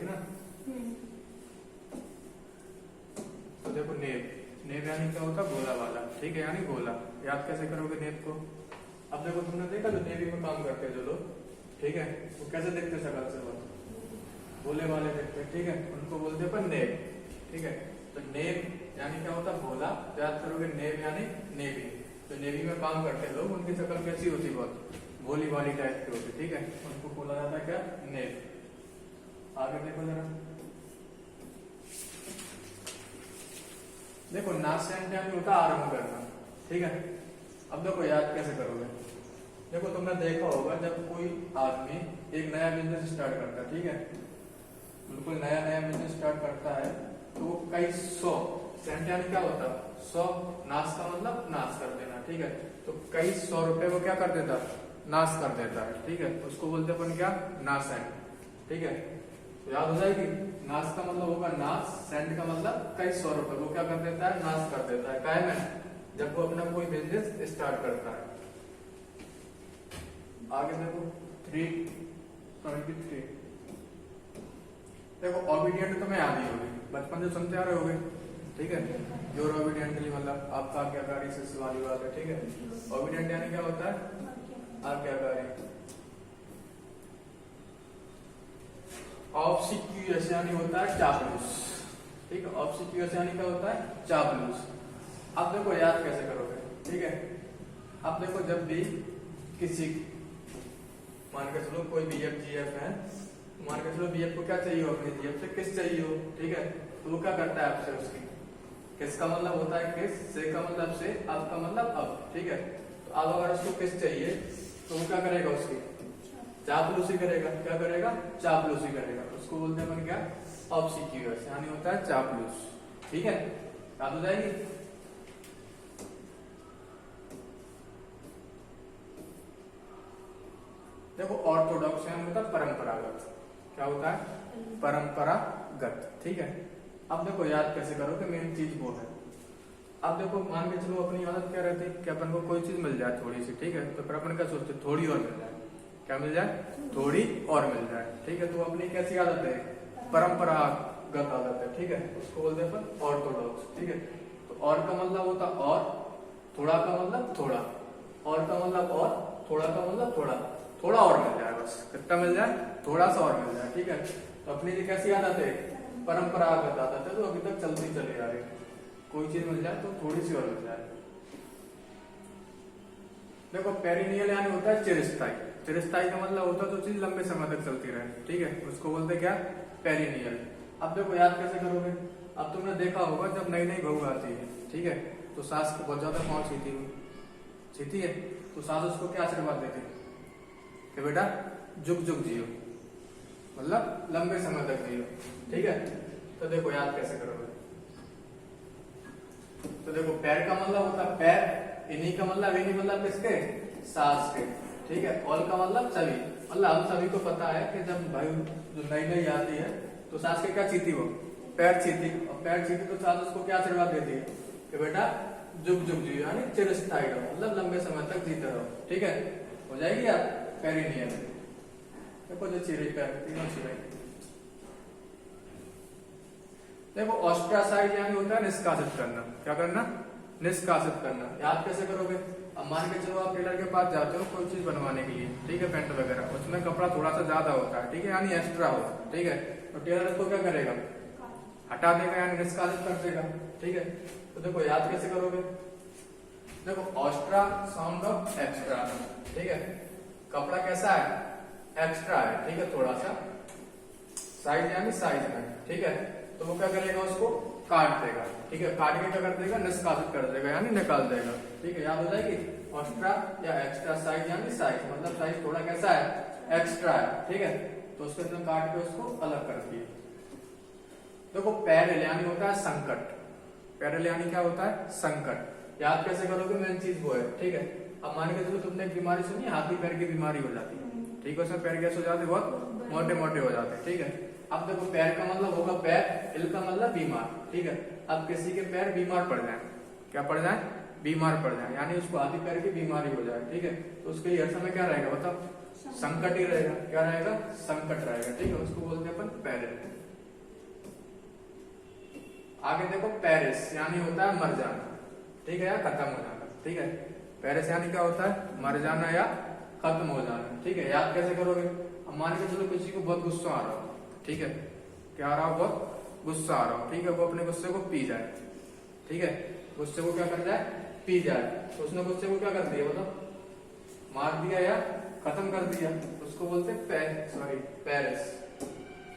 थी ना। तो देखो नेब, नेब यानी क्या होता है? गोला वाला, ठीक है, यानी गोला। याद कैसे करोगे नेब को? अब देखो तुमने देखा जो नेवी में काम करते हैं जो लोग, ठीक है, वो कैसे देखते हैं? शकल से वो गोले वाले देखते हैं, ठीक है, उनको बोलते हैं पर नेब, ठीक है। तो नेब यानी क्या होता है? गोला। याद करोगे नेब यानी नेवी। तो नेवी में काम करते हैं लोग, उनकी शकल कैसी होती है? बहुत गोली वाली टाइप की होती, ठीक है, उनको बोला जाता है क्या? नेब। आगे देखो जरा, देखो नासेंट यानी होता है आरंभ करना, ठीक है। अब देखो याद कैसे करोगे? देखो तुमने देखा होगा जब कोई आदमी एक नया बिजनेस स्टार्ट करता है, ठीक है, बिल्कुल नया नया बिजनेस स्टार्ट करता है, तो वो कई सौ, सेंट यानी क्या होता है? 100, नाश का मतलब नाश कर देना, ठीक है। तो कई 100 रुपए को क्या कर देता? नाश कर देता है, ठीक है, उसको बोलते अपन क्या? नासेंट, ठीक है। तो याद हो जाएगी, नाश का मतलब होगा नाश, सेंट का मतलब कई 100 रुपए को क्या कर देता है? नाश कर देता है। काहे में? जब वो अपना कोई बिजनेस स्टार्ट करता है। आगे देखो 3 देखो ओबीडियंट तुम्हें याद ही होगी, बचपन से सुनते आ रहे होगे, ठीक है। योर ओबीडियंटली मतलब आपका आज्ञाकारी से वाली बात है, ठीक है। ओबीडियंट यानी क्या होता है? आज्ञाकारी। ऑब्सिक्यूअस यानी होता है चापलूस, ठीक है। ऑब्सिक्यूअस यानी क्या होता है? चापलूस। अब देखो याद कैसे करोगे, ठीक है। अब देखो जब भी किसी, मान के चलो कोई बीएफ जीएफ है, मान के चलो बीएफ को क्या चाहिए हो? अपनी जीएफ से किस चाहिए हो, ठीक है, तो वो क्या करता है? आपसे उसकी किस का मतलब होता है किस, से का मतलब से, अब का मतलब अब, ठीक है। तो अब अगर उसको किस चाहिए तो वो क्या करेगा? उसकी चापलूसी करेगा। क्या करेगा? चापलूसी करेगा। उसको बोलते हैं अपन क्या? ऑब्सिक्यूअस, यानी होता है चापलूस, ठीक है। याद हो जाएगी। देखो ऑर्थोडॉक्स यानी होता है परंपरागत। क्या होता है? परंपरागत, ठीक है। अब देखो याद कैसे करोगे? मेन चीज वो है। अब देखो मान के चलो अपनी आदत क्या रहती है कि अपन को कोई चीज मिल जाए थोड़ी सी, ठीक है, तो फिर अपन क्या सोचते? थोड़ी और मिल जाए। क्या मिल जाए? थोड़ी और मिल जाए, ठीक है। तो अपनी कैसी आदत है? परंपरागत आदत है, ठीक है, उसको बोलते हैं अपन ऑर्थोडॉक्स, ठीक है। तो और का मतलब होता और, थोड़ा का मतलब थोड़ा, और का मतलब और, थोड़ा का मतलब थोड़ा, थोड़ा और मिल जाए, बस कितना मिल जाए? थोड़ा सा और मिल जाए, ठीक है। तो अपनी ये कैसी आदत है? परंपरागत आदत है, तो अभी तक चलती चली आ रही है। कोई चीज मिल जाए तो थोड़ी सी और मिल जाए। देखो पेरिनियल यानी होता है चिरस्थायी। चिरस्थायी का मतलब होता है तो चीज लंबे समय तक चलती रहे, ठीक है, उसको बोलते क्या? पेरिनियल। अब देखो याद कैसे करोगे? अब तुमने देखा होगा जब नई नई बहू आती है, ठीक है, तो सास को बहुत ज्यादा कौन सीती है, तो सास उसको क्या आशीर्वाद देती है कि बेटा जुग जुग जियो, मतलब लंबे समय तक जियो, ठीक है। तो देखो याद कैसे करोगे? तो देखो पैर का मतलब होता है पैर, इन्हीं का मतलब, इन्हीं मतलब किसके? सास के, ठीक है। ऑल का मतलब सभी, मतलब हम सभी को पता है कि जब भाई जो नई नई आती है तो सास के क्या चीती? वो पैर चीती, और पैर चीती तो सास उसको क्या आशीर्वाद देती है कि बेटा जुग जुग जियो, यानी चिरस्थायी रहो, मतलब लंबे समय तक जीते रहो, ठीक है। हो जाएगी यार पेरिनियल। देखो जो चिरे पैर, तीनों चिरे। देखो ऑस्ट्रासाइज यानी होता है निष्कासित करना। क्या करना? निष्कासित करना। याद कैसे करोगे? अब मान के चलो आप टेलर के पास जाते हो कोई चीज बनवाने के लिए, ठीक है, पैंट वगैरह, उसमें कपड़ा थोड़ा सा ज्यादा होता है, ठीक है, यानी एक्स्ट्रा हो, ठीक है, तो टेलर उसको क्या करेगा? हटा देगा, यानी निष्कासित कर देगा, ठीक है। तो देखो याद कैसे करोगे? देखो ऑस्ट्रा साउंड ऑफ एक्स्ट्रा, ठीक है, कपड़ा कैसा है? एक्स्ट्रा है, ठीक है, थोड़ा सा, साइज यानी साइज में, ठीक है, तो वो क्या करेगा? उसको काट देगा, ठीक है, काट के क्या कर देगा? निष्कासित कर देगा, यानी निकाल देगा, ठीक है। याद हो जाएगी? ऑस्ट्रा या एक्स्ट्रा साइज यानी साइज, मतलब साइज थोड़ा कैसा है? एक्स्ट्रा है, ठीक है, तो उसको एकदम काट के उसको अलग कर दिए। देखो पैरेलल यानी होता है संकट। पैरेलल यानी क्या होता है? संकट। याद कैसे करोगे? मेन चीज वो है, ठीक है। अब मान के चलो तुमने एक बीमारी सुनी, हाथी पैर की बीमारी हो जाती है, ठीक है, उसमें पैर कैसे हो जाते? बहुत मोटे मोटे हो जाते हैं, ठीक है। अब देखो पैर का मतलब होगा पैर, इल का मतलब बीमार, ठीक है। अब किसी के पैर बीमार पड़ जाए, क्या पड़ जाए? बीमार पड़ जाए, यानी उसको हाथी पैर की बीमारी हो जाए, ठीक है, तो उसके लिए हर समय क्या रहेगा बताओ? संकट ही रहेगा। क्या रहेगा? संकट रहेगा। ठीक है, उसको बोलते हैं अपन पेरिल। आगे देखो पेरिस यानी होता है मर जाना। ठीक है, या खत्म हो जाना। ठीक है, पेरिस यानी क्या होता है? मर जाना या खत्म हो जाना। ठीक है, याद कैसे करोगे? अब मान के चलो किसी को बहुत गुस्सा आ रहा हो। ठीक है, क्या आ रहा हो? बहुत गुस्सा आ रहा हो। ठीक है, वो अपने गुस्से को पी जाए। ठीक है, गुस्से को क्या कर जाए? पी जाए। तो उसने गुस्से को क्या कर दिया? बताओ, मार दिया या खत्म कर दिया। उसको बोलते हैं पेरिस।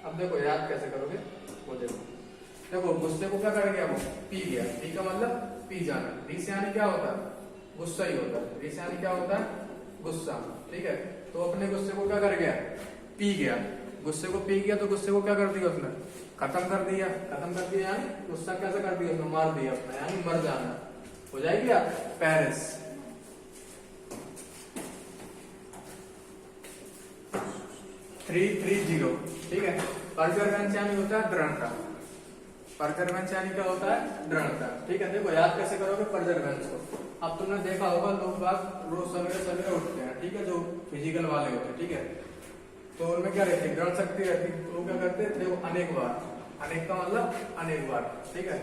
अब देखो याद कैसे करोगे वो देखो गुस्से को क्या कर गया? वो पी गया। पी का मतलब पी जाना। री से यानी क्या होता है? गुस्सा ही होता है। री से यानी क्या होता है? गुस्सा। ठीक है, तो अपने गुस्से को क्या कर गया? पी गया। गुस्से को पी गया तो गुस्से को क्या कर दिया उसने? खत्म कर दिया। खत्म कर दिया यानी गुस्सा कैसे कर दिया उसने? मार दिया अपना, यानी मर जाना हो जाएगी आप पेरिस। 330। ठीक है, परजर्वेंस यानी होता है दृढ़ता। परजर्वेंस यानी क्या होता है? दृढ़ता। ठीक है, देखो याद कैसे करोगे परजर्वेंस को? अब तुमने देखा होगा लोग बाग रोज सवेरे सवेरे उठते हैं। ठीक है, जो फिजिकल वाले होते हैं। ठीक है, तो उनमें क्या रहती है? दृढ़ शक्ति रहती है। तो वो क्या करते हैं? देखो अनेक बार, अनेक का मतलब अनेक बार। ठीक है,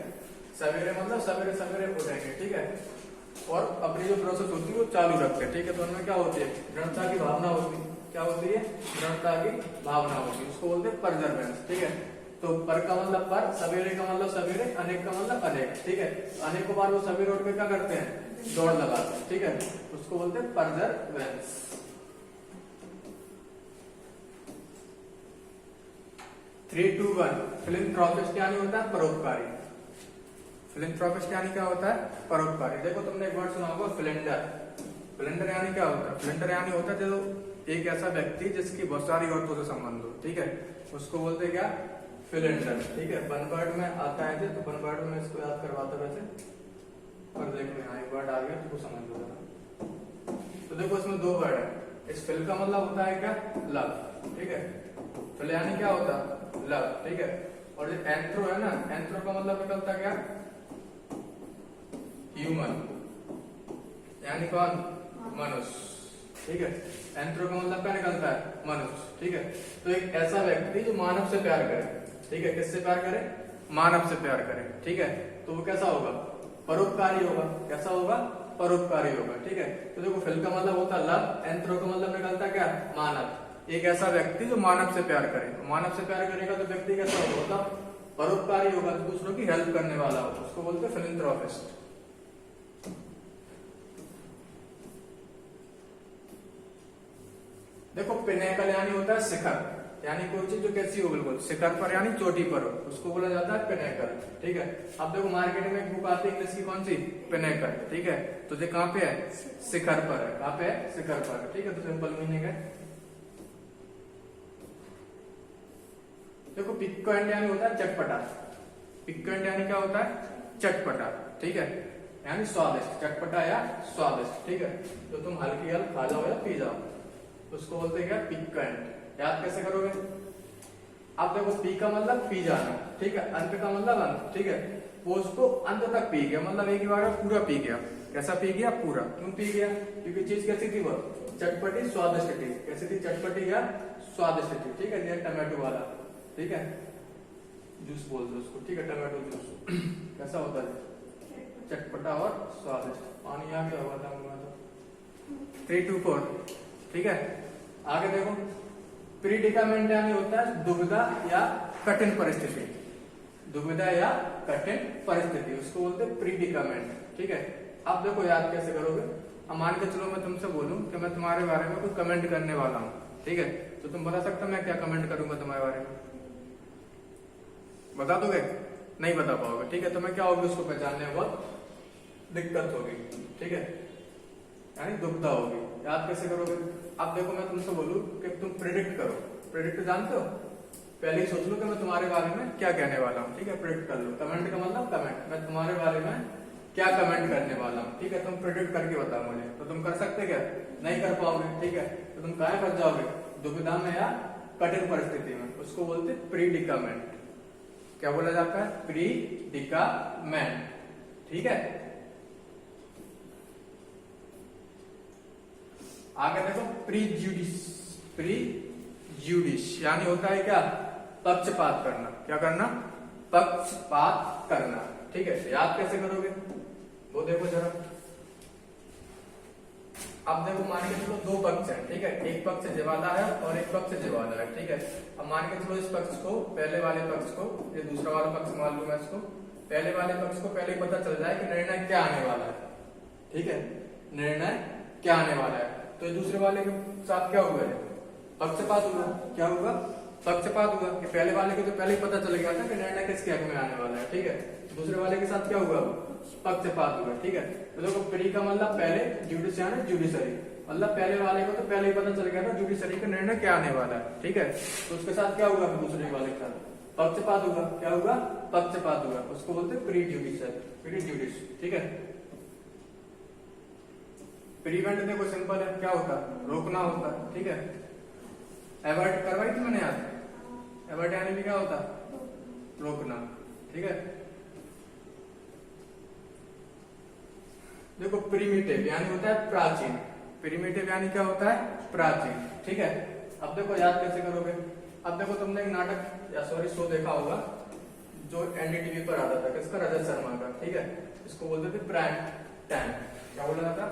सवेरे मतलब सवेरे सवेरे उठेंगे। ठीक है, और अपनी जो प्रोसेस होती है वो चालू रखते हैं। ठीक है, तो उनमें क्या होती है? दृढ़ता की भावना होती है। क्या होती है? दृढ़ता की भावना होती है। उसको बोलते हैं परजर्वेंस। ठीक है, तो पर का मतलब पर, सवेरे का मतलब सवेरे, अनेक का मतलब अनेक। ठीक है, अनेकों बार वो सवेरे उठ के क्या करते हैं? दौड़ लगाते हैं। ठीक है, उसको बोलते हैं परजर्वेंस। 321 फिलैंथ्रोपिस्ट यानी होता है परोपकारी। फिलैंथ्रोपिस्ट यानी क्या होता है? परोपकारी। देखो तुमने एक वर्ड सुना होगा फिलेंडर। फिलेंडर यानी क्या होता है? फिलेंडर यानी होता है जो एक ऐसा व्यक्ति जिसकी बहुत सारी औरतों से संबंध हो। ठीक है, उसको बोलते क्या? फिलेंडर। ठीक है, वन वर्ड में आता है तो वन वर्ड में इसको याद करवाता वैसे, पर देखो यहाँ एक वर्ड आ गया तो समझ लो जरा। तो देखो इसमें दो वर्ड है। इस फिल का मतलब होता है क्या? लव। ठीक है, फिल यानी क्या होता है? लव। ठीक है, और जो एंथ्रो है ना, एंथ्रो का मतलब निकलता क्या? ह्यूमन, यानी कौन? मनुष्य। ठीक है, एंथ्रो का मतलब क्या निकलता है? मनुष्य। ठीक है, तो एक ऐसा व्यक्ति जो मानव से प्यार करे। ठीक है, किससे प्यार करे? मानव से प्यार करे। ठीक है, तो वो कैसा होगा? परोपकारी होगा। कैसा होगा? परोपकारी होगा। ठीक है, तो देखो फिल का मतलब होता है लव, एंथ्रो का मतलब निकलता क्या? मानव। एक ऐसा व्यक्ति जो मानव से प्यार करे। मानव से प्यार करेगा तो व्यक्ति कैसा होगा? परोपकारी होगा, तो दूसरों की हेल्प करने वाला होगा। उसको बोलते हैं फिलैंथ्रोपिस्ट। देखो पिनेकल यानी होता है शिखर, यानी कोई चीज जो कैसी हो? बिल्कुल शिखर पर यानी चोटी पर हो, उसको बोला जाता है पिनेकल। ठीक है, अब देखो मार्केट में एक बुक आती है इंग्लिश की, कौन सी? पिनेकल। ठीक है, तो ये कहाँ पे है? शिखर पर है। कहाँ पे है? शिखर पर है। ठीक है, तो सिंपल मीनिंग है। देखो पिक्वेंट यानी होता है चटपटा। पिक्वेंट यानी क्या होता है? चटपटा। ठीक है, यानी स्वादिष्ट, चटपटा या स्वादिष्ट। ठीक है, तो तुम हल्की हल्की खा जाओ या पी जाओ, उसको बोलते हैं क्या? पिक्वेंट। याद कैसे करोगे? अब देखो पी का मतलब पी जाना। ठीक है, अंत का मतलब अंत। ठीक है, वो उसको अंत तक पी गया, मतलब एक ही बार में पूरा पी गया। कैसा पी गया? पूरा। क्यों पी गया? क्योंकि चीज कैसी थी? वो चटपटी स्वादिष्ट थी। कैसी थी? चटपटी या स्वादिष्ट थी। ठीक है, ये टमाटो वाला। ठीक है, जूस बोल दो उसको। ठीक है, टमाटो जूस कैसा होता है? चटपटा और स्वादिष्ट। पानी आ गया होगा था। 324। ठीक है, आगे देखो प्रीडिकामेंट यानी होता है दुविधा या कठिन परिस्थिति। दुविधा या कठिन परिस्थिति, उसको बोलते हैं प्रीडिकामेंट। ठीक है, अब देखो याद कैसे करोगे? अब मान के चलो मैं तुमसे बोलूं कि मैं तुम्हारे बारे में कोई कमेंट करने वाला हूं। ठीक है, तो तुम बता सकते हो मैं क्या कमेंट करूंगा तुम्हारे बारे में? बता दोगे? नहीं बता पाओगे। ठीक है, तो मैं क्या होगी? उसको पहचानने में बहुत दिक्कत होगी। ठीक है, यानी दुविधा होगी। याद कैसे करोगे? अब देखो मैं तुमसे बोलूं कि तुम प्रेडिक्ट करो। प्रेडिक्ट जानते हो? पहले ही सोच लो कि मैं तुम्हारे बारे में क्या कहने वाला हूँ। ठीक है, प्रेडिक्ट कर लो। कमेंट का मतलब कमेंट, मैं तुम्हारे बारे में क्या कमेंट करने वाला हूँ। ठीक है, तुम प्रेडिक्ट करके बताओ मुझे। तो तुम कर सकते क्या? नहीं कर पाओगे। ठीक है, तो तुम कहाँ फंस जाओगे? दुविधा में या कठिन परिस्थिति में, उसको बोलते प्रीडिकामेंट। क्या बोला जाता है? प्रीडिकामेंट। ठीक है, आगे देखो प्रीजुडिस प्रीजुडिस यानी होता है क्या, पक्षपात करना। क्या करना, पक्षपात करना। ठीक है, याद कैसे करोगे वो देखो जरा। अब देखो मान के चलो दो पक्ष हैं, ठीक है, एक पक्ष ज्वाला है और एक पक्ष ज्वाला है। ठीक है, अब मान के चलो इस पक्ष को, पहले वाले पक्ष को, ये दूसरा वाला पक्ष मान लूं मैं इसको, पहले वाले पक्ष को पहले पता चल जाए कि निर्णय क्या आने वाला है। ठीक है, निर्णय क्या आने वाला है, तो दूसरे वाले के साथ क्या हुआ है, पक्षपात हुआ। क्या हुआ, पक्षपात हुआ कि पहले वाले को तो पहले ही पता चल गया था कि निर्णय किसके हक में आने वाला है। ठीक है, दूसरे वाले के साथ क्या हुआ, पक्षपात हुआ। ठीक है, तो देखो प्री का मतलब पहले, जुडिशियल जुडिशरी मतलब पहले वाले को तो पहले ही पता चल गया था जुडिशरी का निर्णय क्या आने वाला है। ठीक है, तो उसके साथ क्या हुआ, दूसरे वाले के साथ पक्षपात हुआ। क्या हुआ, पक्षपात हुआ, उसको बोलते हैं प्री जुडिशियल, प्रीजुडिस। ठीक है, प्रिवेंट देखो सिंपल है, क्या होता है, रोकना होता है। ठीक है, एवर्ट करवाई थी मैंने याद, एवर्ट यानी भी क्या होता है, रोकना। ठीक है, देखो प्रिमिटिव यानी होता है प्राचीन, प्रिमिटिव यानी क्या होता है, प्राचीन। ठीक है, अब देखो याद कैसे करोगे। अब देखो तुमने एक नाटक या सॉरी शो देखा होगा जो एनडीटीवी पर आता था, किसका, रजत शर्मा का। ठीक है, इसको बोलते थे प्राइम टाइम। क्या बोला जाता,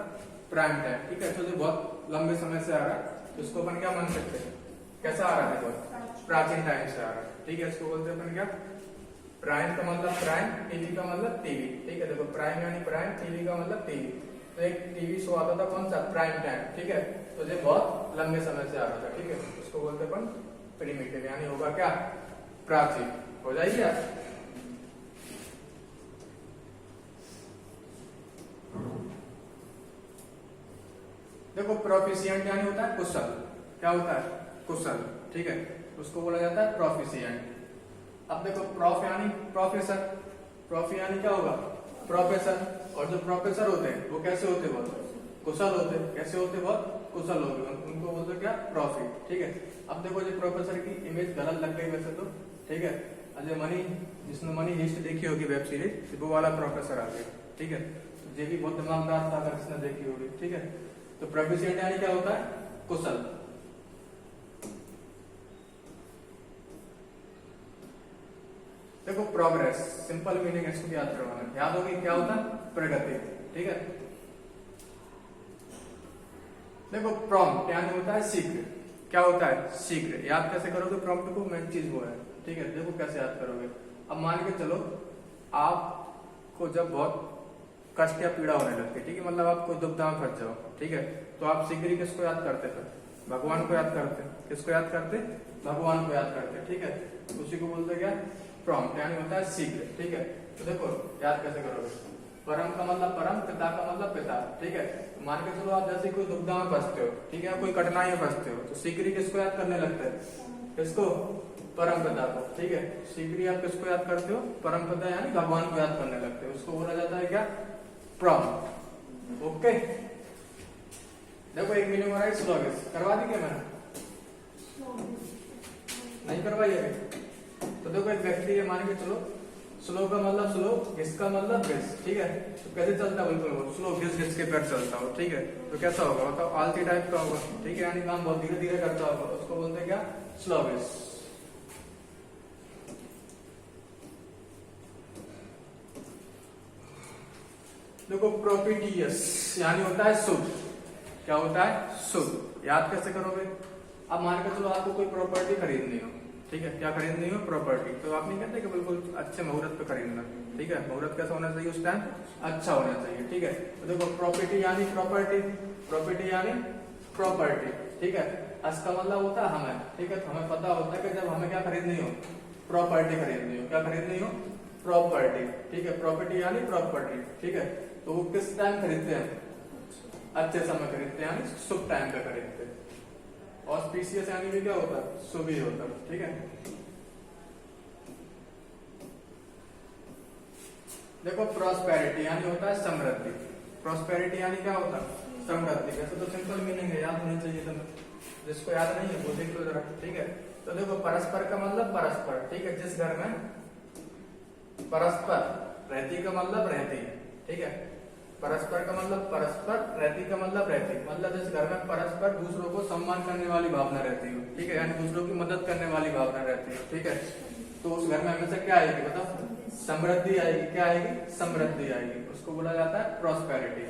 प्राइम टाइम। ठीक है, तो जो बहुत लंबे समय से आ रहा है तो इसको अपन क्या मान सकते हैं, कैसा आ रहा है, देखो प्राचीन टाइम से आ रहा है। ठीक है, इसको बोलते हैं अपन क्या, प्राइम का मतलब प्राइम, टीवी का मतलब टीवी। ठीक है, देखो प्राइम यानी प्राइम, टीवी का मतलब टीवी। तो एक टीवी शो आता था कौन सा, प्राइम टाइम। ठीक है, तो ये बहुत लंबे समय से आ रहा था। ठीक है, इसको बोलते अपन प्रीमिटिव यानी होगा क्या, प्राचीन। हो जाएगी यार। देखो प्रोफिशिएंट यानी होता है कुशल। क्या होता है, कुशल। ठीक है, उसको बोला जाता है प्रोफिशिएंट। अब देखो प्रॉफ यानी प्रोफेसर, प्रॉफ यानी क्या होगा, प्रोफेसर। और जो प्रोफेसर होते हैं वो कैसे होते हैं, बहुत कुशल होते हैं। कैसे होते हैं, बहुत कुशल होते हैं, उनको बोलते क्या, प्रॉफी। ठीक है, अब देखो जो प्रोफेसर की इमेज गलत लग गई वैसे तो। ठीक है, अजय मनी, जिसने मनी हिस्ट देखी होगी वेब सीरीज, वो वाला प्रोफेसर आ गया। ठीक है, तो ये भी बहुत दिमागदार था अगर किसने देखी होगी। ठीक है, तो प्रोफिशिएंट यानी क्या होता है, कुशल। देखो प्रोग्रेस, सिंपल मीनिंग इसको भी याद करवाना, याद होगी क्या होता है, प्रगति। ठीक है, देखो प्रॉम्प्ट यानी होता है शीघ्र। क्या होता है, शीघ्र। याद कैसे करोगे प्रॉम्प्ट को, मेन चीज वो है। ठीक है, देखो कैसे याद करोगे। अब मान के चलो आपको जब बहुत कष्ट या पीड़ा होने लगती है, ठीक है, मतलब आप कोई दुविधा में फंस जाओ। ठीक है, तो आप शीघ्र किसको याद करते थे, भगवान को याद करते। किसको याद करते, भगवान को याद करते। ठीक है, तो उसी को बोलते क्या, प्रॉम्प्ट यानी होता है शीघ्र। ठीक है, तो देखो याद कैसे करोगे, परम का मतलब परम, पिता का मतलब पिता। ठीक है, तो मान के चलो आप जैसे कोई दुविधा में फंसते हो, ठीक है, कोई कठिनाई में फंसते हो, तो शीघ्र किसको याद करने लगते हैं, किसको, परम पिता को। ठीक है, शीघ्र आप किसको याद करते हो, परम पिता यानी भगवान को याद करने लगते हो, उसको बोला जाता है क्या, प्रॉम्प्ट। ओके, देखो एक मीनिंग हो रहा है स्लोगस, करवा दी क्या मैंने, नहीं करवाई अभी। तो देखो एक व्यक्ति है, मान के चलो स्लो का मतलब स्लो, घिस का मतलब घिस। ठीक है, तो कैसे चलता है, बिल्कुल स्लो, घिस घिस के पैर चलता हो। ठीक है, तो कैसा होगा, मतलब आलती टाइप का होगा। ठीक है, यानी काम बहुत धीरे धीरे करता होगा, उसको बोलते हैं क्या, स्लोगस। देखो प्रोपिटियस यानी होता है शुभ। क्या होता है, शुभ। याद कैसे करोगे, अब मान के चलो आपको कोई प्रॉपर्टी खरीदनी हो। ठीक है, क्या खरीदनी हो, प्रॉपर्टी, तो आप नहीं कहते कि बिल्कुल अच्छे मुहूर्त पे खरीदना। ठीक है, मुहूर्त कैसा होना चाहिए उस टाइम, अच्छा होना चाहिए। ठीक है, तो देखो प्रॉपर्टी यानी प्रॉपर्टी, प्रॉपर्टी यानी प्रॉपर्टी। ठीक है, इसका मतलब होता है हमें। ठीक है, तो हमें पता होता है कि जब हमें क्या खरीदनी हो, प्रॉपर्टी खरीदनी हो। क्या खरीदनी हो, प्रॉपर्टी। ठीक है, प्रॉपर्टी यानी प्रॉपर्टी। ठीक है, तो वो किस टाइम खरीदते हैं, अच्छे समय खरीदते हैं, यानी शुभ टाइम पे खरीदते हैं। ऑस्पिशियस यानी भी क्या होता है, शुभ ही होता है। ठीक है, देखो प्रॉस्पेरिटी यानी होता है समृद्धि। प्रॉस्पेरिटी यानी क्या होता है, समृद्धि। वैसे तो सिंपल मीनिंग है, याद होनी चाहिए तुम्हें, जिसको याद नहीं है वो देख लो जरा। ठीक है, तो देखो परस्पर का मतलब परस्पर। ठीक है, जिस घर में परस्पर रहती का मतलब रहती है। ठीक है, परस्पर का मतलब परस्पर, रहती का मतलब रहती, मतलब जिस घर में परस्पर दूसरों को सम्मान करने वाली भावना रहती हो, ठीक है, यानी दूसरों की मदद करने वाली भावना रहती है, ठीक है, तो उस घर में हमेशा क्या आएगी बताओ, समृद्धि आएगी। क्या आएगी? समृद्धि आएगी। उसको बोला जाता है प्रॉस्पेरिटी।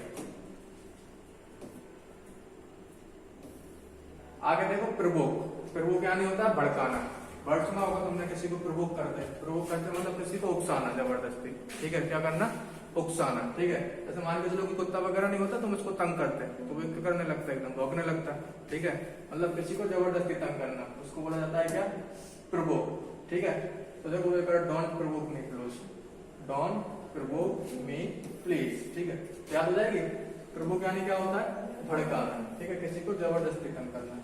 आगे देखो प्रवोक। प्रवोक यानी होता है भड़काना। वर्ड सुना होगा तुमने, किसी को प्रवोक करते हैं। प्रवोक करते मतलब किसी को उकसाना जबरदस्ती, ठीक है, क्या करना? उकसाना, ठीक है। जैसे मान के चलो कि कुत्ता वगैरह नहीं होता, तुम उसको तंग करते हैं तो वो क्या करने लगता है, एकदम भौंकने लगता है, ठीक है, मतलब किसी को जबरदस्ती तंग करना, उसको बोला जाता है क्या? प्रवोक, ठीक है। तो देखो don't Provogue me please, don't Provogue me please, ठीक है, याद हो जाएगी। प्रवोक यानी क्या होता है? भड़काना, ठीक है, किसी को जबरदस्ती तंग करना।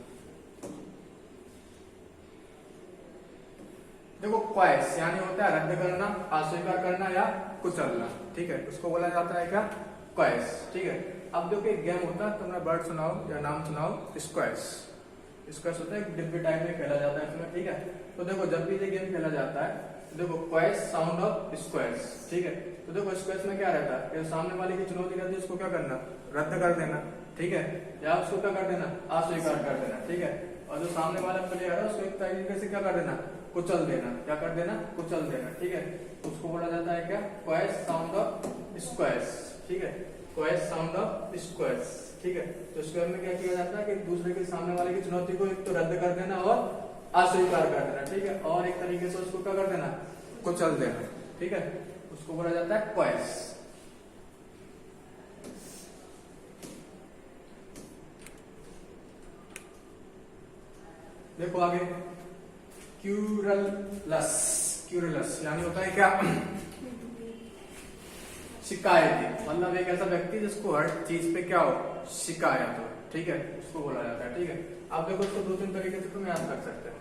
देखो क्वाइस यानी होता है रद्द करना, अस्वीकार करना या कुचलना, ठीक है, उसको बोला जाता है क्या? क्वाइस, ठीक है। अब देखो एक गेम होता है, तुमने वर्ड सुनाओ या नाम सुनाओ, स्क्वैश। स्क्वैश होता है डिब्बे टाइप में खेला जाता है इसमें, ठीक है। तो देखो जब भी ये गेम खेला जाता है तो देखो क्वाइस साउंड ऑफ स्क्वैश, ठीक है। तो देखो स्क्वैश में क्या रहता है, सामने वाले की चुनौती रहती है, उसको क्या करना? रद्द कर देना, ठीक है, या उसको क्या कर देना? अस्वीकार कर देना, ठीक है। और जो सामने वाला प्लेयर है उसको एक तरीके से क्या कर देना? कुचल देना। क्या कर देना? कुचल देना, ठीक है। उसको बोला जाता है क्या? क्वाइस साउंड ऑफ स्क्वैश, ठीक है, क्वाइस साउंड ऑफ स्क्वैश, ठीक है। तो स्क्वैश में क्या किया जाता है कि दूसरे के सामने वाले की चुनौती को एक तो रद्द कर देना और अस्वीकार कर देना, ठीक है, और एक तरीके से उसको क्या कर देना? कुचल देना, ठीक है, उसको बोला जाता है क्वाइस। देखो आगे क्यूरलस। क्यूरलस यानी होता है क्या? शिकायती, मतलब एक ऐसा व्यक्ति जिसको हर चीज पे क्या हो? शिकायत हो, ठीक है, उसको बोला जाता है, ठीक है। अब देखो इसको 2-3 तरीके से तुम याद कर सकते हो।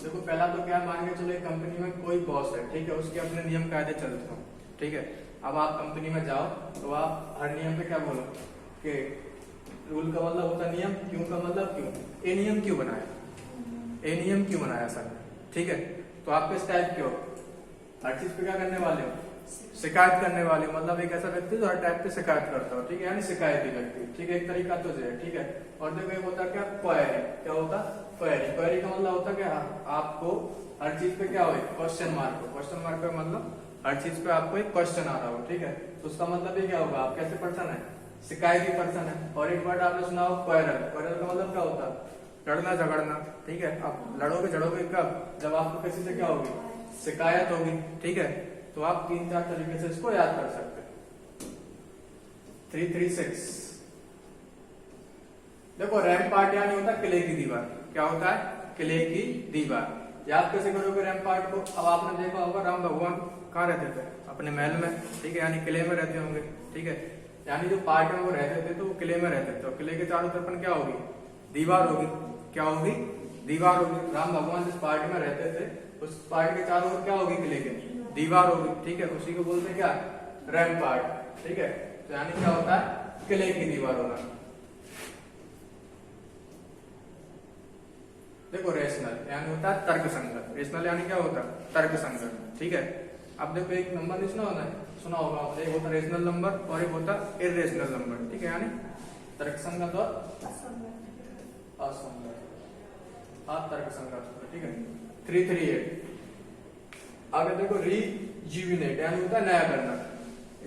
देखो पहला तो क्या, मान के चलो एक कंपनी में कोई बॉस है, ठीक है, उसके अपने नियम कायदे चलते हो, ठीक है। अब आप कंपनी में जाओ तो आप हर नियम पे क्या बोलो कि रूल का मतलब होता है नियम, क्यों का मतलब क्यों, ये नियम क्यों बनाया, ये नियम क्यों बनाया सर, ठीक है। तो आप किस टाइप के हो? हर चीज पे क्या करने वाले हो? शिकायत करने वाले हो, मतलब एक ऐसा व्यक्ति जो हर टाइप पे शिकायत करता हो, ठीक है, यानी शिकायती व्यक्ति, ठीक है, एक तरीका तो है, ठीक है। और देखो एक होता क्या? क्वेरी। क्या होता? क्वेरी। क्वेरी का मतलब होता क्या? आपको हर चीज पे क्या हो? क्वेश्चन मार्क हो। क्वेश्चन मार्क का मतलब हर चीज पे आपको एक क्वेश्चन आ रहा हो, ठीक है, तो उसका मतलब ये क्या होगा? आप कैसे पर्सन है? शिकायती पर्सन है। और एक वर्ड आपने सुना हो क्वेरल। क्वेरल का मतलब क्या होता है? लड़ना झगड़ना, ठीक है। अब लड़ोगे झगड़ोगे कब? जब आपको किसी से क्या होगी? शिकायत होगी, ठीक है। तो आप 3-4 तरीके से इसको याद कर सकते हैं। 336। देखो रैम्पार्ट यानी होता है किले की दीवार। क्या होता है? किले की दीवार। याद कैसे करोगे रैम्पार्ट को? अब आपने देखा होगा राम भगवान कहाँ रहते थे? अपने महल में, ठीक है, यानी किले में रहते होंगे, ठीक है, यानी जो पार्ट में वो रहते थे तो वो किले में रहते थे, तो किले के चारों तरफ क्या होगी? दीवार होगी। क्या होगी? दीवार होगी। राम भगवान जिस पार्ट में रहते थे उस पार्ट के चारों ओर क्या होगी? किले के दीवार होगी, ठीक है, उसी को बोलते हैं क्या? रैम्पार्ट, ठीक है। तो यानी क्या होता है? किले की दीवार होना। देखो रेशनल यानी होता है तर्कसंगत। रेशनल यानी क्या होता है? तर्कसंगत, ठीक है। अब देखो एक नंबर नहीं सुना होगा, एक होता रेशनल नंबर और एक होता इरेशनल नंबर, ठीक है, यानी तर्कसंगत और असंगत, तर्कसंगत, ठीक है। 338। आगे देखो रीज्यूविनेट यानी होता है नया करना।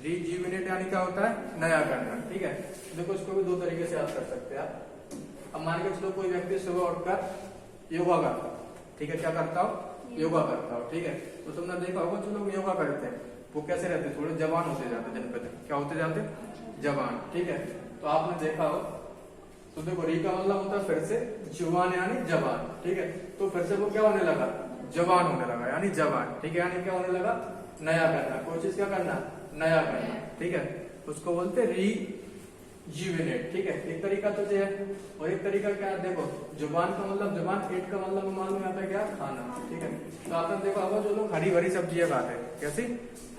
रीज्यूविनेट यानी क्या होता है? नया करना, ठीक है। देखो इसको भी 2 तरीके से याद कर सकते हैं आप। अब मान के चलो कोई व्यक्ति सुबह उठकर योगा करता हो, ठीक है, क्या करता हो? योगा करता हो, ठीक है। तो तुमने देखा होगा जो लोग योगा करते हैं वो कैसे रहते हैं? थोड़े जवान होते जाते दिन पे दिन। क्या होते जाते? जवान, ठीक है। तो आपने देखा हो तो देखो री का मतलब होता है फिर से, जुबान यानी जवान, ठीक है। तो फिर से वो क्या होने लगा? जवान होने लगा, यानी जवान, ठीक है, यानी क्या होने लगा? नया करना, कोई चीज क्या करना? नया करना, ठीक है, उसको बोलते रीज्यूविनेट, ठीक है। एक तरीका तो ये है और एक तरीका क्या है? देखो जुबान का मतलब जुबान, पेट का मतलब मालूम आता है क्या? खाना, ठीक है। तो आपने देखा होगा जो लोग हरी भरी सब्जियां खाते हैं, कैसी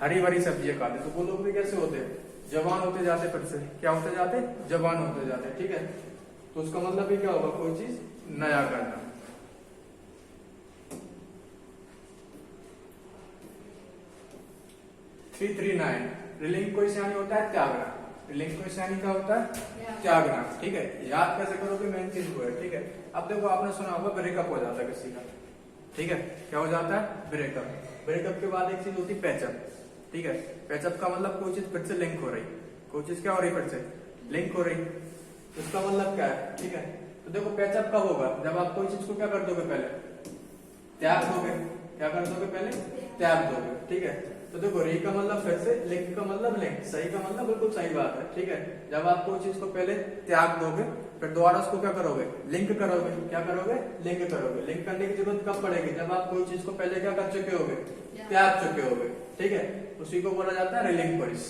हरी भरी सब्जियां खाते हैं, तो वो लोग भी कैसे होते हैं? जवान होते जाते, फिर से क्या होते जाते? जवान होते जाते, ठीक है। तो उसका मतलब भी क्या होगा? कोई चीज नया करना। 339 रिलिंक्विश यानी होता है त्यागना, रिलिंक्विश यानी क्या होता है त्यागना, ठीक है। याद कैसे करोगे मेन चीज को है, ठीक है। अब देखो आपने सुना होगा ब्रेकअप हो जाता है किसी का, ठीक है, क्या हो जाता है ब्रेकअप। ब्रेकअप के बाद एक चीज होती है पैचअप, ठीक है। पैचअप का मतलब कोई चीज फिर से लिंक हो रही, कोई चीज क्या हो रही फिर से लिंक हो रही, उसका मतलब क्या है, ठीक है। तो देखो पैचअप कब होगा, जब आप कोई चीज को क्या कर दोगे पहले त्याग दोगे, क्या कर दोगे पहले त्याग दोगे, ठीक है। तो देखो री का मतलब फिर से, लिंक का मतलब लिंक, सही का मतलब बिल्कुल सही बात है, ठीक है। जब आप कोई चीज को पहले त्याग दोगे फिर दोबारा उसको क्या करोगे लिंक करोगे, क्या करोगे लिंक करोगे। लिंक करने की जरूरत कब पड़ेगी, जब आप कोई चीज को पहले क्या कर चुके होगे त्याग चुके होगे, ठीक है। उसी को बोला जाता है रिलिंक्विश।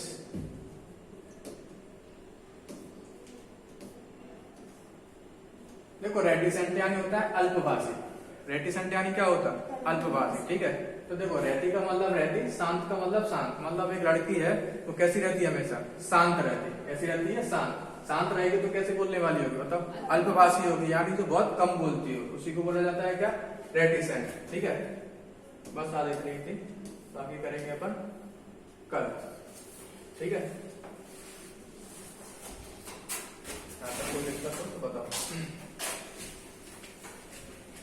देखो रेटिसेंट यानी होता है अल्पभाषी, रेटिसेंट यानी क्या होता है अल्पभाषी, ठीक है। तो देखो रहती का मतलब रहती, शांत का मतलब शांत, मतलब एक लड़की है तो कैसी रहती है हमेशा शांत रहती, कैसी रहती है शांत। शांत रहेगी तो कैसे बोलने वाली होगी, मतलब अल्पभाषी होगी, यानी जो बहुत कम बोलती हो, उसी को बोला जाता है क्या रेटिसेंट, ठीक है। बस आज इतनी थी, बाकी करेंगे अपन कल, ठीक है।